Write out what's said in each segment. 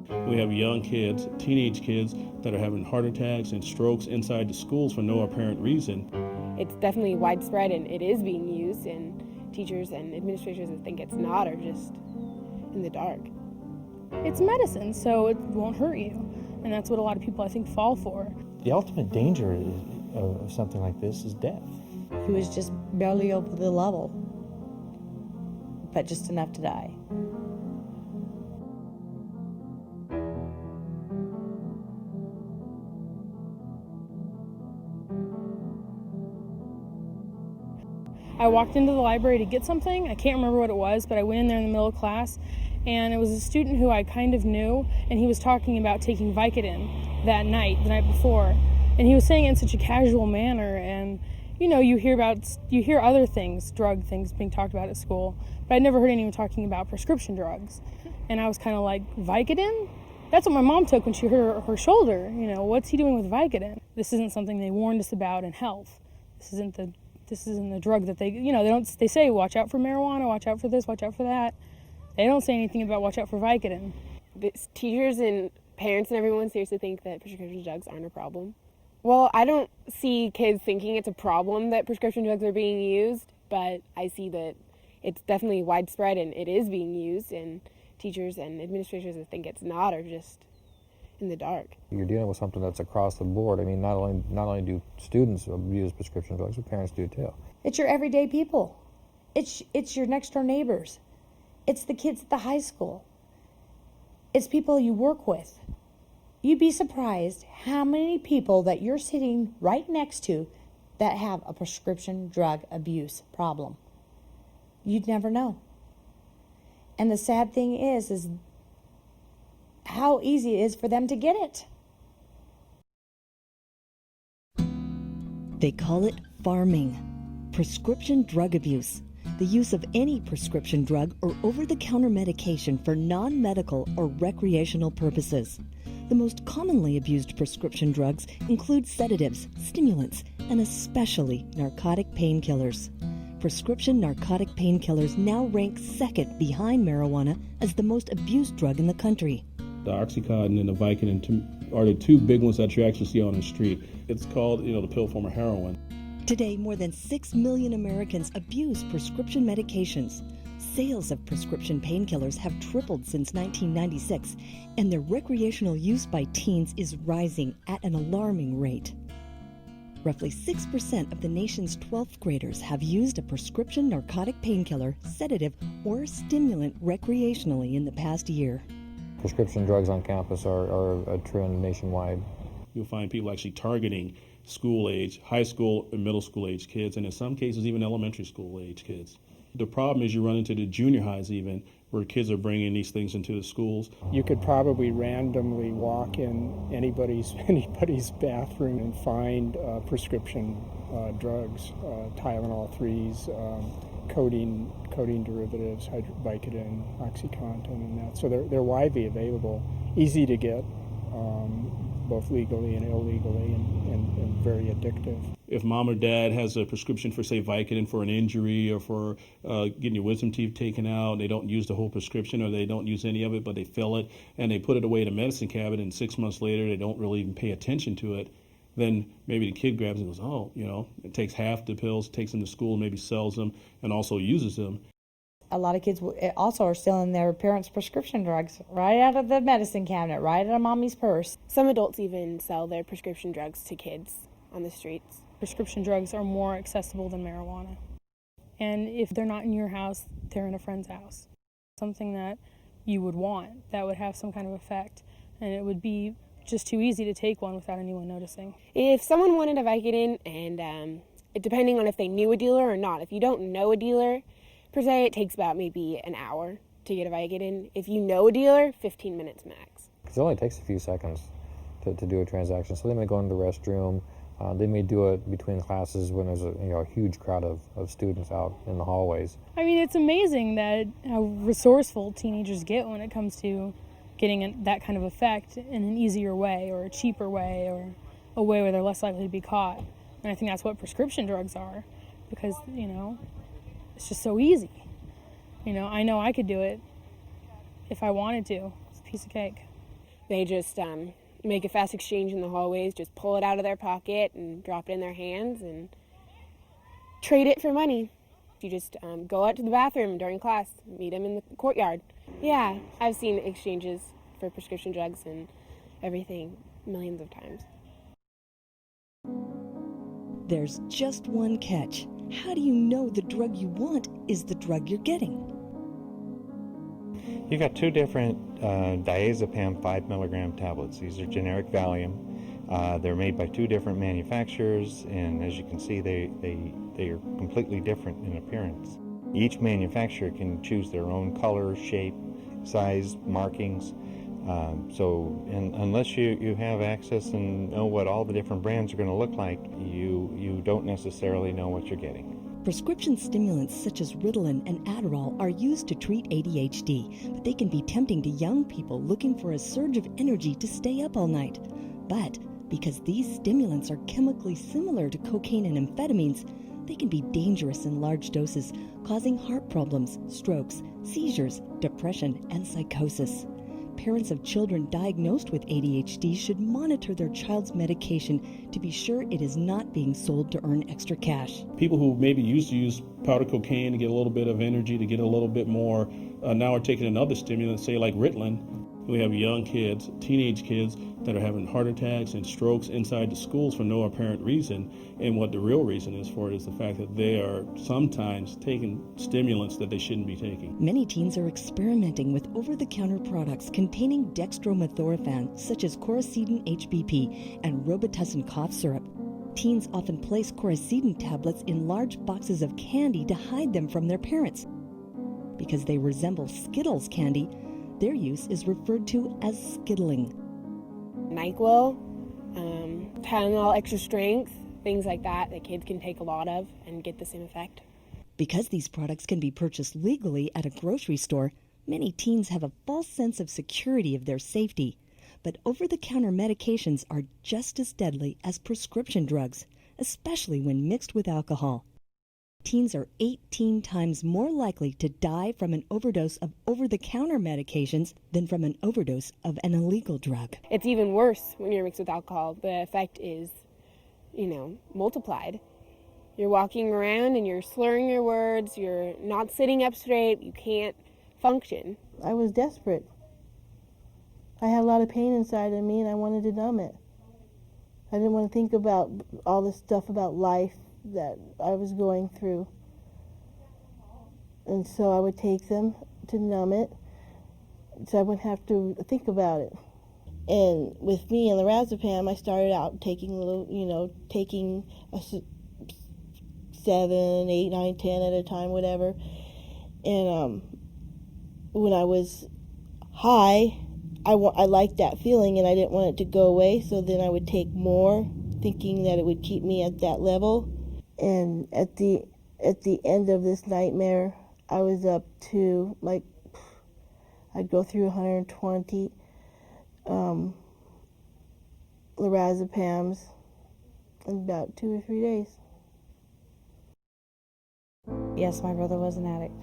We have young kids, teenage kids, that are having heart attacks and strokes inside the schools for no apparent reason. It's definitely widespread and it is being used, and teachers and administrators that think it's not are just in the dark. It's medicine, so it won't hurt you, and that's what a lot of people, I think, fall for. The ultimate danger of something like this is death. He was just barely over the level, but just enough to die. I walked into the library to get something. I can't remember what it was, but I went in there in the middle of class, and it was a student who I kind of knew, and he was talking about taking Vicodin that night, the night before, and he was saying it in such a casual manner. And you know, you hear other things, drug things being talked about at school, but I'd never heard anyone talking about prescription drugs. And I was kind of like, Vicodin? That's what my mom took when she hurt her shoulder. You know, what's he doing with Vicodin? This isn't something they warned us about in health. This isn't the drug that they say watch out for marijuana, watch out for this, watch out for that. They don't say anything about watch out for Vicodin. Teachers and parents and everyone seriously think that prescription drugs aren't a problem. Well, I don't see kids thinking it's a problem that prescription drugs are being used, but I see that it's definitely widespread and it is being used, and teachers and administrators that think it's not are just in the dark. You're dealing with something that's across the board. I mean, not only do students abuse prescription drugs, but parents do too. It's your everyday people. It's your next door neighbors. It's the kids at the high school. It's people you work with. You'd be surprised how many people that you're sitting right next to that have a prescription drug abuse problem. You'd never know. And the sad thing is how easy it is for them to get it. They call it farming, prescription drug abuse, the use of any prescription drug or over-the-counter medication for non-medical or recreational purposes. The most commonly abused prescription drugs include sedatives, stimulants, and especially narcotic painkillers. Prescription narcotic painkillers now rank second behind marijuana as the most abused drug in the country. The Oxycontin and the Vicodin are the two big ones that you actually see on the street. It's called, the pill form of heroin. Today, more than 6 million Americans abuse prescription medications. Sales of prescription painkillers have tripled since 1996, and their recreational use by teens is rising at an alarming rate. Roughly 6% of the nation's 12th graders have used a prescription narcotic painkiller, sedative, or stimulant recreationally in the past year. Prescription drugs on campus are a trend nationwide. You'll find people actually targeting school age, high school and middle school age kids, and in some cases even elementary school age kids. The problem is you run into the junior highs even, where kids are bringing these things into the schools. You could probably randomly walk in anybody's bathroom and find prescription drugs, Tylenol 3s, codeine derivatives, Vicodin, OxyContin, and that. So they're widely available, easy to get, both legally and illegally, and very addictive. If mom or dad has a prescription for, say, Vicodin for an injury or for getting your wisdom teeth taken out, they don't use the whole prescription or they don't use any of it, but they fill it and they put it away in a medicine cabinet, and 6 months later they don't really even pay attention to it, then maybe the kid grabs and goes, it takes half the pills, takes them to school, maybe sells them, and also uses them. A lot of kids also are stealing their parents' prescription drugs right out of the medicine cabinet, right out of mommy's purse. Some adults even sell their prescription drugs to kids on the streets. Prescription drugs are more accessible than marijuana. And if they're not in your house, they're in a friend's house. Something that you would want, that would have some kind of effect. And it would be just too easy to take one without anyone noticing. If someone wanted a Vicodin, and depending on if they knew a dealer or not, if you don't know a dealer, per se, it takes about maybe an hour to get a Vicodin. If you know a dealer, 15 minutes max. Because it only takes a few seconds to do a transaction. So they may go into the restroom. They may do it between classes when there's a huge crowd of students out in the hallways. I mean, it's amazing that how resourceful teenagers get when it comes to getting that kind of effect in an easier way or a cheaper way or a way where they're less likely to be caught. And I think that's what prescription drugs are, because, it's just so easy. I know I could do it if I wanted to. It's a piece of cake. They just make a fast exchange in the hallways, just pull it out of their pocket and drop it in their hands and trade it for money. You just go out to the bathroom during class, meet them in the courtyard. Yeah, I've seen exchanges for prescription drugs and everything millions of times. There's just one catch. How do you know the drug you want is the drug you're getting? You've got two different diazepam 5 milligram tablets. These are generic Valium. They're made by two different manufacturers, and as you can see, they are completely different in appearance. Each manufacturer can choose their own color, shape, size, markings. Unless you have access and know what all the different brands are going to look like, you don't necessarily know what you're getting. Prescription stimulants such as Ritalin and Adderall are used to treat ADHD, but they can be tempting to young people looking for a surge of energy to stay up all night. But because these stimulants are chemically similar to cocaine and amphetamines, they can be dangerous in large doses, causing heart problems, strokes, seizures, depression, and psychosis. Parents of children diagnosed with ADHD should monitor their child's medication to be sure it is not being sold to earn extra cash. People who maybe used to use powder cocaine to get a little bit of energy, to get a little bit more, now are taking another stimulant, say like Ritalin. We have young kids, teenage kids, that are having heart attacks and strokes inside the schools for no apparent reason. And what the real reason is for it is the fact that they are sometimes taking stimulants that they shouldn't be taking. Many teens are experimenting with over-the-counter products containing dextromethorphan, such as Coricidin HBP and Robitussin cough syrup. Teens often place Coricidin tablets in large boxes of candy to hide them from their parents. Because they resemble Skittles candy, their use is referred to as skittling. NyQuil, Tylenol extra strength, things like that kids can take a lot of and get the same effect. Because these products can be purchased legally at a grocery store, many teens have a false sense of security of their safety. But over-the-counter medications are just as deadly as prescription drugs, especially when mixed with alcohol. Teens are 18 times more likely to die from an overdose of over-the-counter medications than from an overdose of an illegal drug. It's even worse when you're mixed with alcohol. The effect is, multiplied. You're walking around and you're slurring your words, you're not sitting up straight, you can't function. I was desperate. I had a lot of pain inside of me and I wanted to numb it. I didn't want to think about all this stuff about life that I was going through. And so I would take them to numb it so I wouldn't have to think about it. And with me and lorazepam, I started out taking taking 7, 8, 9, 10 at a time, whatever. And when I was high, I liked that feeling and I didn't want it to go away, so then I would take more, thinking that it would keep me at that level. And at the end of this nightmare, I was up to, I'd go through 120 lorazepams in about 2 or 3 days. Yes, my brother was an addict.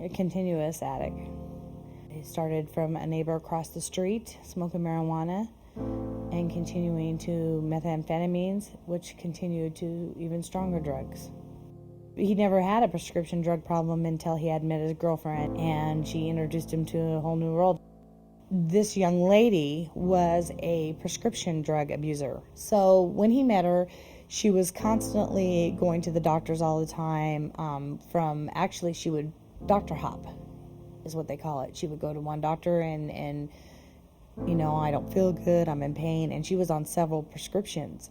A continuous addict. He started from a neighbor across the street, smoking marijuana, and continuing to methamphetamines, which continued to even stronger drugs. He never had a prescription drug problem until he had met his girlfriend, and she introduced him to a whole new world. This young lady was a prescription drug abuser. So when he met her, she was constantly going to the doctors all the time. She would doctor hop, is what they call it. She would go to one doctor and I don't feel good, I'm in pain, and she was on several prescriptions.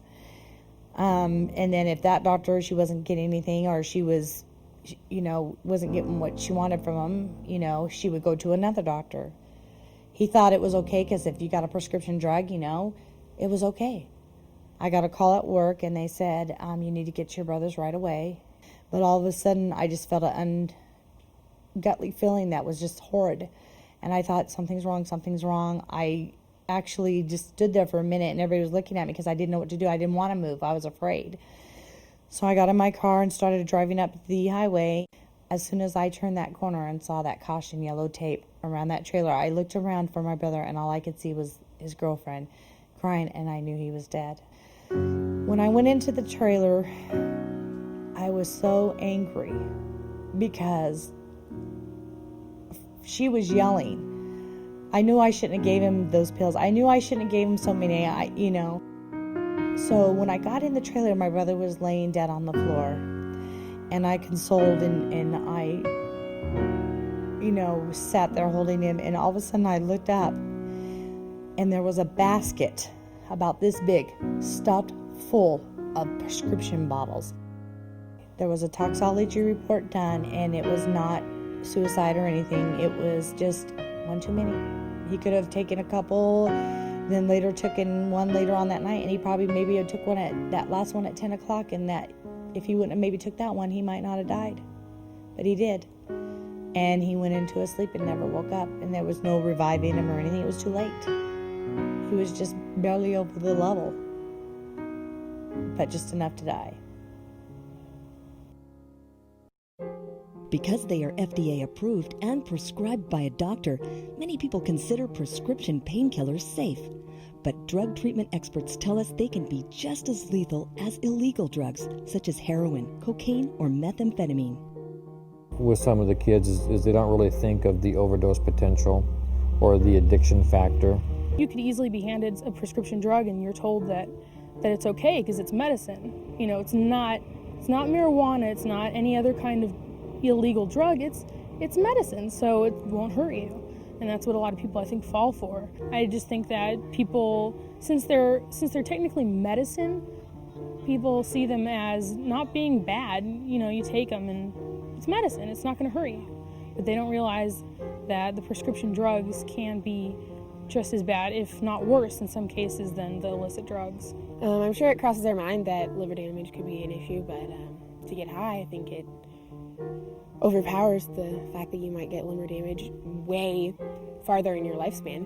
And then if that doctor, she wasn't getting anything, or she was, wasn't getting what she wanted from him, she would go to another doctor. He thought it was okay because if you got a prescription drug, it was okay. I got a call at work and they said, you need to get to your brother's right away. But all of a sudden, I just felt an ungutly feeling that was just horrid. And I thought, something's wrong. I actually just stood there for a minute and everybody was looking at me because I didn't know what to do. I didn't want to move. I was afraid. So I got in my car and started driving up the highway. As soon as I turned that corner and saw that caution yellow tape around that trailer, I looked around for my brother, and all I could see was his girlfriend crying, and I knew he was dead. When I went into the trailer, I was so angry because she was yelling. I knew I shouldn't have gave him those pills. I knew I shouldn't have gave him so many, So when I got in the trailer, my brother was laying dead on the floor. And I consoled and I, sat there holding him. And all of a sudden I looked up and there was a basket about this big, stuffed full of prescription bottles. There was a toxicology report done, and it was not suicide or anything. It was just one too many. He could have taken a couple, then later taken one later on that night, and he probably maybe had took one at that last one at 10 o'clock, and that if he wouldn't have maybe took that one, he might not have died. But he did. And he went into a sleep and never woke up, and there was no reviving him or anything. It was too late. He was just barely over the level, but just enough to die. Because they are FDA approved and prescribed by a doctor, many people consider prescription painkillers safe. But drug treatment experts tell us they can be just as lethal as illegal drugs, such as heroin, cocaine, or methamphetamine. With some of the kids is they don't really think of the overdose potential or the addiction factor. You could easily be handed a prescription drug and you're told that it's okay because it's medicine. It's not marijuana, it's not any other kind of illegal drug, it's medicine, so it won't hurt you. And that's what a lot of people, I think, fall for. I just think that people, since they're technically medicine, people see them as not being bad. You take them and it's medicine, it's not going to hurt you. But they don't realize that the prescription drugs can be just as bad, if not worse in some cases, than the illicit drugs. I'm sure it crosses their mind that liver damage could be an issue, but to get high, I think it overpowers the fact that you might get liver damage way farther in your lifespan.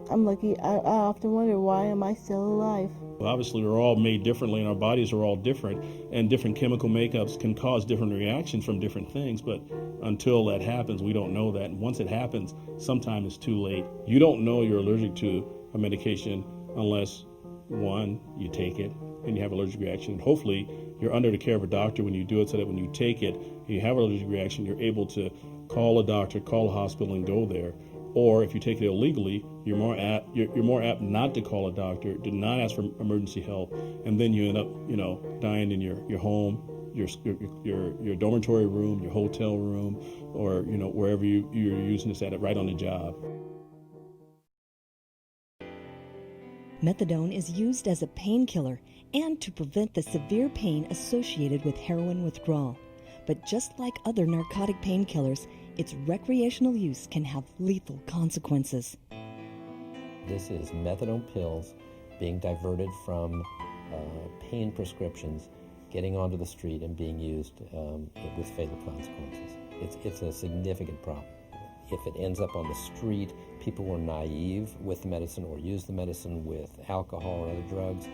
I'm lucky. I often wonder, why am I still alive? Well, obviously, we're all made differently, and our bodies are all different, and different chemical makeups can cause different reactions from different things, but until that happens, we don't know that. And once it happens, sometimes it's too late. You don't know you're allergic to a medication unless, one, you take it and you have an allergic reaction. And hopefully, you're under the care of a doctor when you do it, so that when you take it, you have an allergic reaction, you're able to call a doctor, call a hospital, and go there. Or if you take it illegally, you're more apt not to call a doctor, do not ask for emergency help, and then you end up, dying in your home, your dormitory room, your hotel room, or wherever you're using this at, right on the job. Methadone is used as a painkiller and to prevent the severe pain associated with heroin withdrawal. But just like other narcotic painkillers, its recreational use can have lethal consequences. This is methadone pills being diverted from pain prescriptions, getting onto the street and being used with fatal consequences. It's a significant problem. If it ends up on the street, people who are naive with the medicine or use the medicine with alcohol or other drugs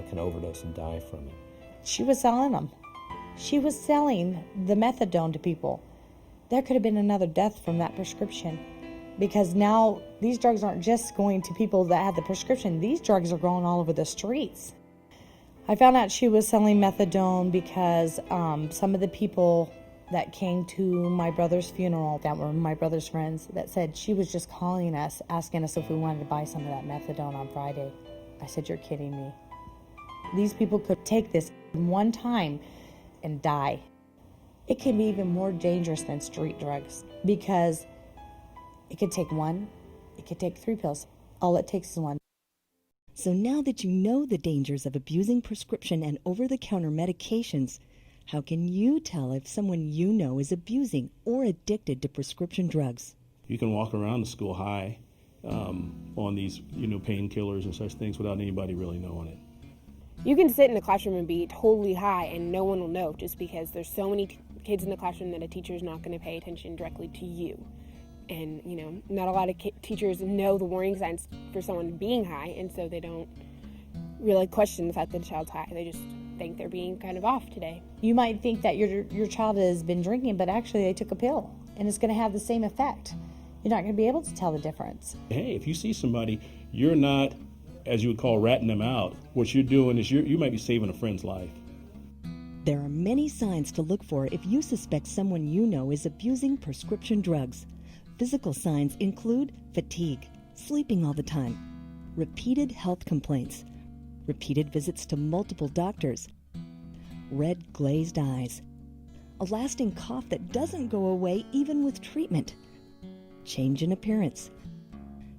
can overdose and die from it. She was selling them. She was selling the methadone to people. There could have been another death from that prescription, because now these drugs aren't just going to people that have the prescription. These drugs are going all over the streets. I found out she was selling methadone because some of the people that came to my brother's funeral, that were my brother's friends, that said she was just calling us, asking us if we wanted to buy some of that methadone on Friday. I said, you're kidding me. These people could take this one time and die. It can be even more dangerous than street drugs, because it could take one, it could take 3 pills. All it takes is one. So now that you know the dangers of abusing prescription and over-the-counter medications, how can you tell if someone you know is abusing or addicted to prescription drugs? You can walk around the school high on these, painkillers and such things without anybody really knowing it. You can sit in the classroom and be totally high and no one will know, just because there's so many kids in the classroom that a teacher's not going to pay attention directly to you. And, not a lot of teachers know the warning signs for someone being high, and so they don't really question the fact that a child's high. They just think they're being kind of off today. You might think that your child has been drinking, but actually they took a pill, and it's going to have the same effect. You're not going to be able to tell the difference. Hey, if you see somebody, you're not, as you would call, ratting them out. What you're doing is you might be saving a friend's life. There are many signs to look for if you suspect someone you know is abusing prescription drugs. Physical signs include fatigue, sleeping all the time, repeated health complaints, repeated visits to multiple doctors, red glazed eyes, a lasting cough that doesn't go away even with treatment, change in appearance,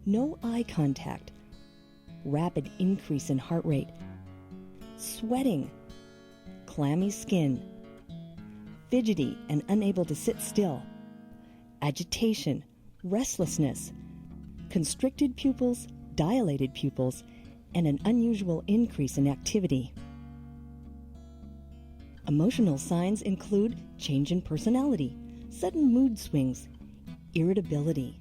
no eye contact, rapid increase in heart rate, sweating, clammy skin, fidgety and unable to sit still, agitation, restlessness, constricted pupils, dilated pupils, and an unusual increase in activity. Emotional signs include change in personality, sudden mood swings, irritability,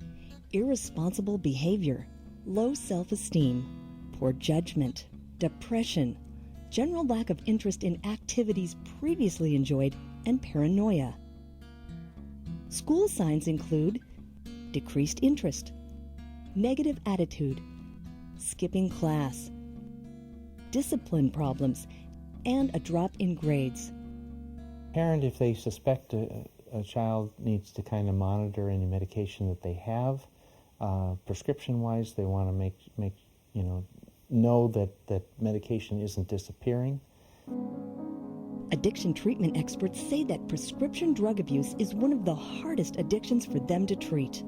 irresponsible behavior, low self-esteem, poor judgment, depression, general lack of interest in activities previously enjoyed, and paranoia. School signs include decreased interest, negative attitude, skipping class, discipline problems, and a drop in grades. Parent, if they suspect a child needs to kind of monitor any medication that they have, prescription-wise, they want to make know that medication isn't disappearing. Addiction treatment experts say that prescription drug abuse is one of the hardest addictions for them to treat.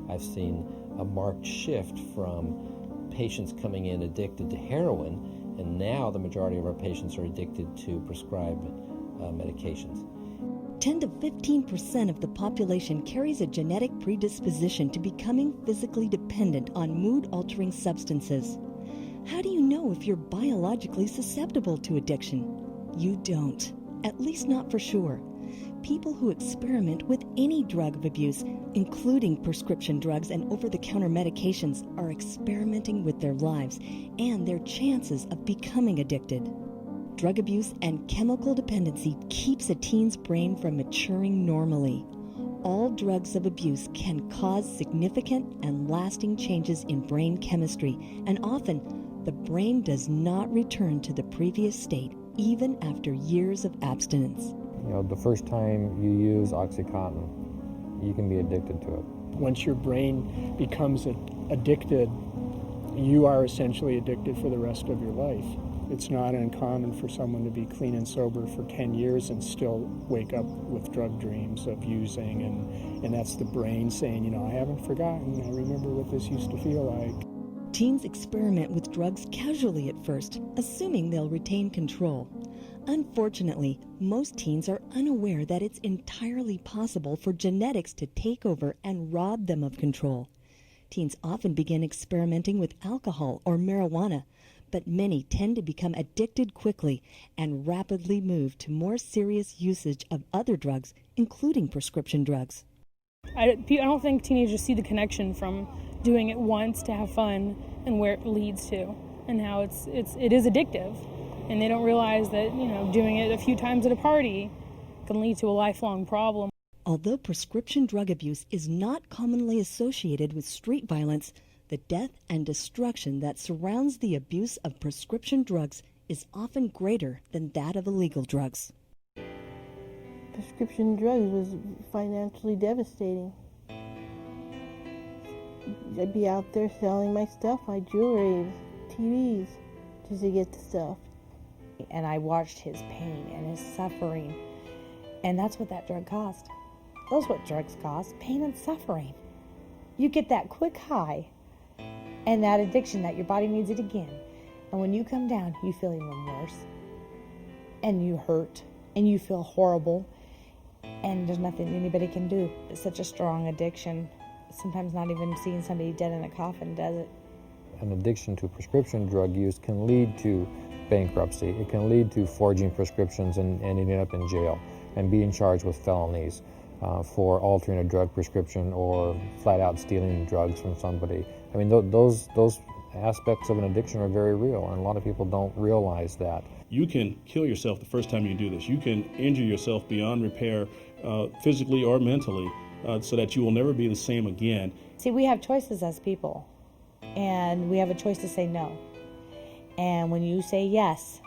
I've seen a marked shift from patients coming in addicted to heroin, and now the majority of our patients are addicted to prescribed medications. 10 to 15% of the population carries a genetic predisposition to becoming physically dependent on mood-altering substances. How do you know if you're biologically susceptible to addiction? You don't, at least not for sure. People who experiment with any drug of abuse, including prescription drugs and over-the-counter medications, are experimenting with their lives and their chances of becoming addicted. Drug abuse and chemical dependency keeps a teen's brain from maturing normally. All drugs of abuse can cause significant and lasting changes in brain chemistry, and often the brain does not return to the previous state even after years of abstinence. The first time you use OxyContin, you can be addicted to it. Once your brain becomes addicted, you are essentially addicted for the rest of your life. It's not uncommon for someone to be clean and sober for 10 years and still wake up with drug dreams of using, and that's the brain saying, I haven't forgotten, I remember what this used to feel like. Teens experiment with drugs casually at first, assuming they'll retain control. Unfortunately, most teens are unaware that it's entirely possible for genetics to take over and rob them of control. Teens often begin experimenting with alcohol or marijuana, but many tend to become addicted quickly and rapidly move to more serious usage of other drugs, including prescription drugs. I don't think teenagers see the connection from doing it once to have fun and where it leads to, and how it is addictive, and they don't realize that doing it a few times at a party can lead to a lifelong problem. Although prescription drug abuse is not commonly associated with street violence, the death and destruction that surrounds the abuse of prescription drugs is often greater than that of illegal drugs. Prescription drugs was financially devastating. I'd be out there selling my stuff, my jewelry, TVs, just to get the stuff. And I watched his pain and his suffering, and that's what that drug cost. That's what drugs cost, pain and suffering. You get that quick high and that addiction that your body needs it again. And when you come down, you feel even worse. And you hurt. And you feel horrible. And there's nothing anybody can do. It's such a strong addiction. Sometimes not even seeing somebody dead in a coffin does it. An addiction to prescription drug use can lead to bankruptcy. It can lead to forging prescriptions and ending up in jail and being charged with felonies for altering a drug prescription or flat out stealing drugs from somebody. I mean, those aspects of an addiction are very real, and a lot of people don't realize that. You can kill yourself the first time you do this. You can injure yourself beyond repair, physically or mentally, so that you will never be the same again. See, we have choices as people, and we have a choice to say no. And when you say yes,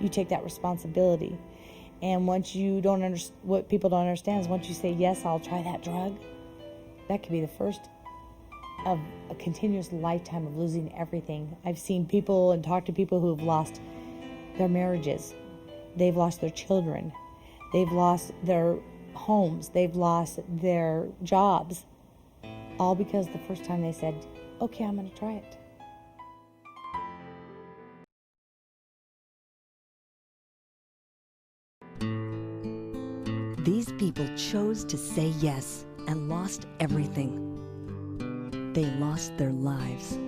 you take that responsibility. And once you don't understand, what people don't understand is once you say yes, I'll try that drug, that could be the first of a continuous lifetime of losing everything. I've seen people and talked to people who have lost their marriages, they've lost their children, they've lost their homes, they've lost their jobs, all because the first time they said, okay, I'm going to try it. These people chose to say yes and lost everything. They lost their lives.